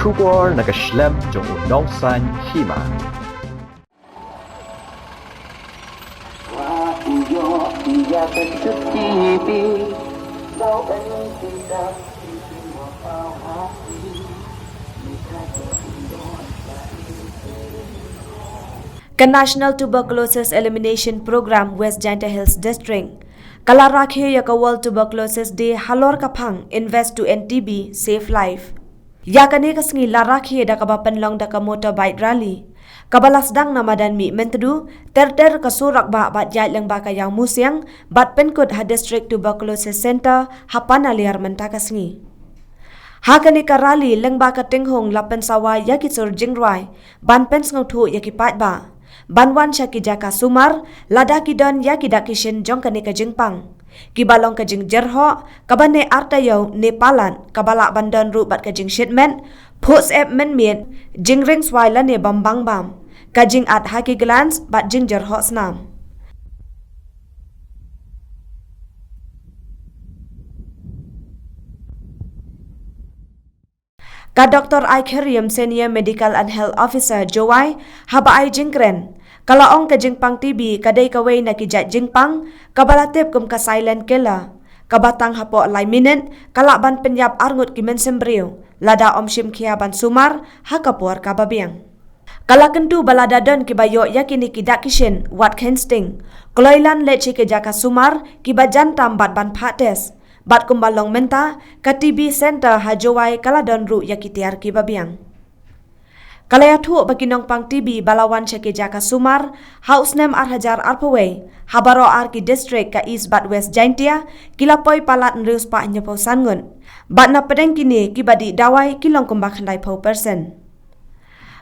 Kubor nakaslem jong unongsan Hima. Ke National Tuberculosis Elimination Program West Jaiñtia Hills District. Kala Rakhe ya ka World Tuberculosis Day halor kapang invest to NTB save life. Ya kane kasngi la Rakhe da ka penlong da ka motorbike rally. Kabalas dang namadan mi mentedu ter kasurak ba bat jait leng ba ka yang musyang bat penkut ha District Tuberculosis Center hapana liar menta kasngi. Hakani ka rally leng ba ka tinghong lapen sawa ya ki sur jingrai ban pen ngothu ya ki pat ba. Banwan sya ki jaka sumar, lada ki don ya ki dakishin jong kani ka jingpang. Ki balong ka jing jerho, kabane artayo Nepalan, kabala bandon ru bat ka jing shipment, pus ep men miet, jing ring swai la ne bambang bam. Ka jing at haki glans bat jing jerho snam. Ka Dr. Aikerium Senior Medical and Health Officer Jowai haba ai jingkren. Kala ong ka jingpang TB kadai kaway na kijat jingpang kabalatip kum ka silent killer. Kabatang hapo alay minute kalaban penyap arngut kimen sembriu. Lada om shim kia ban sumar hakapuar kababiang. Kala kentu balada don kibayo yakini kidak kishin wat kensting. Kloilan leche ke jaka sumar kibajan tambat ban pates. Bat kumbalong menta ka TB Center hajowai kaladon ru yakitiar kibabiang. Kalaya thu baginong pang TB balawan syake jaka sumar haus nem arhajar arpaway habaro arki district ka East Bat West Jaiñtia kilapoy palat nrius pa nyapo sangun bat na pedeng kini kibadi dawai kilong kumbak handai pau persen.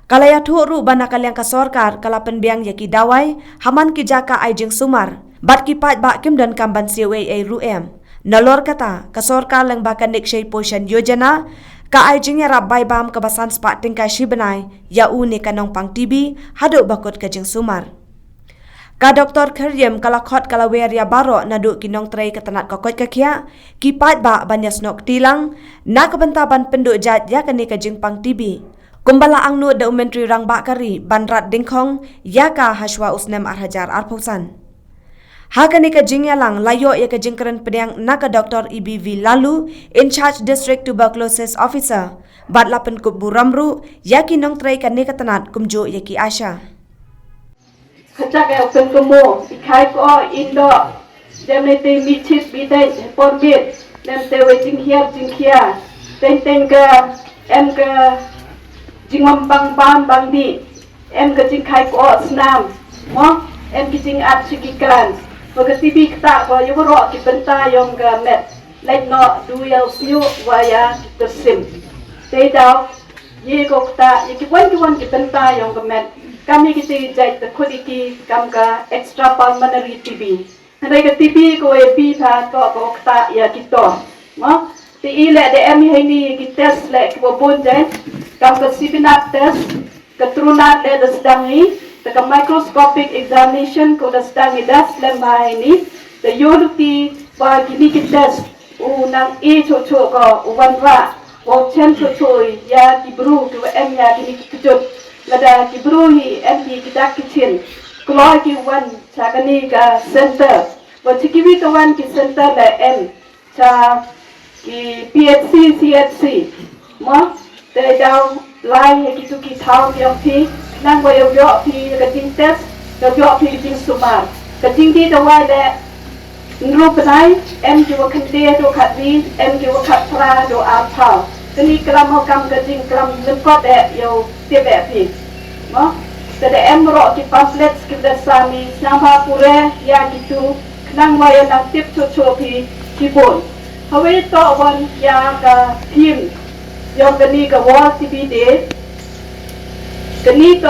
Kalaya thu ru bana kalyang ka sorkar kalapen biang yaki dawai haman ki jaka ai jing sumar bat kipat ba kim dan kamban COAA ruem. Nalor kata ka sorkar lang bakan nikshay posyan yojana ka ai jing yarap bai bam kabasan spa tingkai shibenai ya uni kanong pang TB hadu bakut ka jing sumar. Ka Dr. Keryem kalakot kalawer ya baro nadu kinong tray katanat kokot kakia kipat ba banyas nok tilang na kabentaban penduk jat ya kani ka jing pang TB. Kumbala ang nu dokumentari rang bakari banrat dingkong ya ka haswa usnem arhajar arpusan. Hakani ka jing yalang layo ya ka jingkeren pedang naka Dr. EBV lalu in charge District Tuberculosis Officer bat lapen kup buramru yaki nong tray kani katanat kumjo yaki asya. Kacak ya pen kumo ikai ko indo demete michit bidai formit nem tewe jing hia teng ka em ka jingom bang bang di em ka jing kai ko snam mo em ki jing at sikikan. Pagka TV kita ko yung ro kibenta yung met like no dual snu waya tersim. Tay daw ye ko kita ikiwan kibenta yung met kami kiti jai ta khudiki kam ka extra pulmonary TB. Nanay ka TB ko e pi tha ko kita ya kito. Mo ti ile de em hini ki test le ko bon jai kam ka sipinat test ka trunat le dasdangi the microscopic examination ko das tangi das lemai ni the yoluti wa gini kitas unang e cho ko uwan ra wa chen cho ya kibru to em ya gini kijut lada kibru hi em ki kidak kichin kloi ki wan chagani ka center wa chikiwi to wan ki center la em cha ki PHC CHC mo te daw lai he ki tu ki thau ki thi nang wa yo phi ka ting test yo phi ting sumar ka ting di dawai le nru panai em ki wa khande do khat di em ki wa khat pra do a thau kani klam ho kam ka ting klam lim ko de yo te be phi no te de em ro ki pamphlets ki da sami nama pure ya gitu nang wa yo nang tip cho phi ki bon hawe to wan ya ka thim yo kani ka wa TB de Ganito,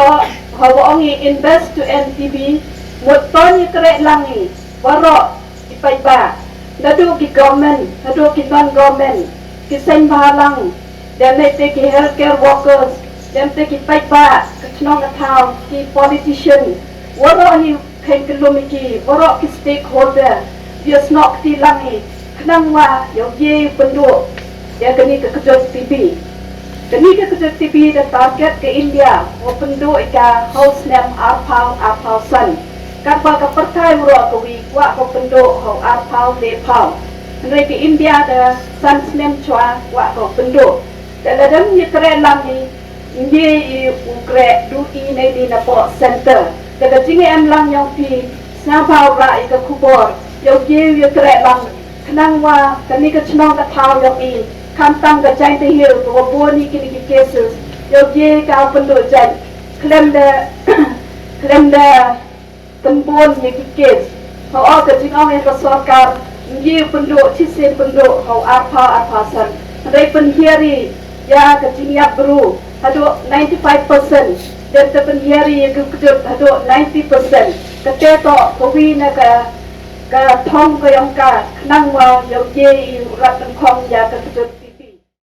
hawaongi invest to NTB, muton ni kere langi, waro ipaiba, nadu ki government, nadu ki non-government, ki sen bahalang, dan nete ki healthcare workers, dan nete ki paiba, kacnong atau ki politician, waro hi kain kilomiki, waro ki stakeholder, dia snok ti langi, kenang wa, yo ye penduk, ya gani ke kejut TB. Kini ke kejut TV dan target ke India, penduduk ika house name arpau san. Kapal ke pertai urut ke wi kuat ke penduduk hau arpau lepau. Henry ke India ada sans name chua kuat ke penduduk. Dan dalam ye keren lam ni, ye ukre du i ne di na port center. Daga jinge em lang yang pi sabau ra ika kubor. Yo ye keren lam kenang wa kini ke chenong ke tau yang i. Kantang ke Jaiñtia ke waboni kini ke cases yo ye ka penduduk jan klaim da tembon ye ke case hau ke jingong yang ke sarkar ye penduduk cisen penduduk hau arpa san dai penhiari ya ke jingiap bru hadu 95% dan te penhiari ye ke kejut hadu 90% keteto kowi na ka thong ke yang ka nang wa yo ye rat tengkong ya ke kejut